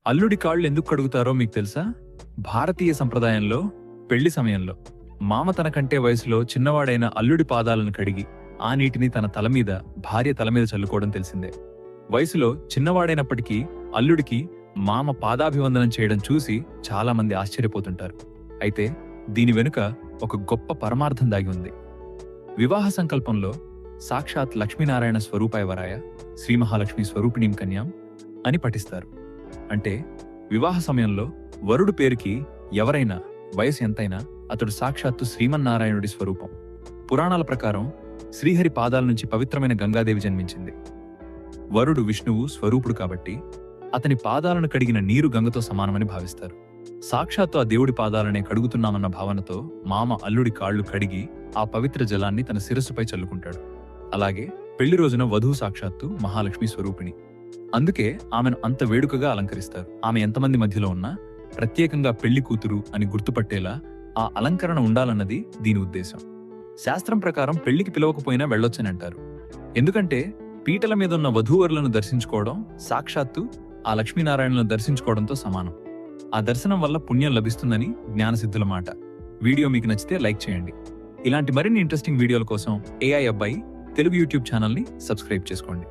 అల్లుడి కాళ్ళు ఎందుకు కడుగుతారో మీకు తెలుసా? భారతీయ సంప్రదాయంలో పెళ్లి సమయంలో మామ తన కంటే వయసులో చిన్నవాడైన అల్లుడి పాదాలను కడిగి ఆ నీటిని తన తల మీద, భార్య తల మీద చల్లుకోవడం తెలిసిందే. వయసులో చిన్నవాడైనప్పటికీ అల్లుడికి మామ పాదాభివందనం చేయడం చూసి చాలా మంది ఆశ్చర్యపోతుంటారు. అయితే దీని వెనుక ఒక గొప్ప పరమార్థం దాగి ఉంది. వివాహ సంకల్పంలో సాక్షాత్ లక్ష్మీనారాయణ స్వరూపాయవరాయ శ్రీ మహాలక్ష్మి స్వరూపిణీం కన్యాం అని పఠిస్తారు. అంటే వివాహ సమయంలో వరుడు పేరుకి ఎవరైనా వయసు ఎంతైనా అతడు సాక్షాత్తు శ్రీమన్నారాయణుడి స్వరూపం. పురాణాల ప్రకారం శ్రీహరి పాదాల నుంచి పవిత్రమైన గంగాదేవి జన్మించింది. వరుడు విష్ణువు స్వరూపుడు కాబట్టి అతని పాదాలను కడిగిన నీరు గంగతో సమానమని భావిస్తారు. సాక్షాత్తు ఆ దేవుడి పాదాలనే కడుగుతున్నామన్న భావనతో మామ అల్లుడి కాళ్లు కడిగి ఆ పవిత్ర జలాన్ని తన శిరస్సుపై చల్లుకుంటాడు. అలాగే పెళ్లి రోజున వధువు సాక్షాత్తు మహాలక్ష్మి స్వరూపిణి. అందుకే ఆమెను అంత వేడుకగా అలంకరిస్తారు. ఆమె ఎంతమంది మధ్యలో ఉన్నా ప్రత్యేకంగా పెళ్లి కూతురు అని గుర్తుపట్టేలా ఆ అలంకరణ ఉండాలన్నది దీని ఉద్దేశం. శాస్త్రం ప్రకారం పెళ్లికి పిలవకపోయినా వెళ్ళొచ్చని అంటారు. ఎందుకంటే పీటల మీద ఉన్న వధూవరులను దర్శించుకోవడం సాక్షాత్తు ఆ లక్ష్మీనారాయణను దర్శించుకోవడంతో సమానం. ఆ దర్శనం వల్ల పుణ్యం లభిస్తుందని జ్ఞానసిద్ధుల మాట. వీడియో మీకు నచ్చితే లైక్ చేయండి. ఇలాంటి మరిన్ని ఇంట్రెస్టింగ్ వీడియోల కోసం AI అబ్బాయి తెలుగు యూట్యూబ్ ఛానల్ని సబ్స్క్రైబ్ చేసుకోండి.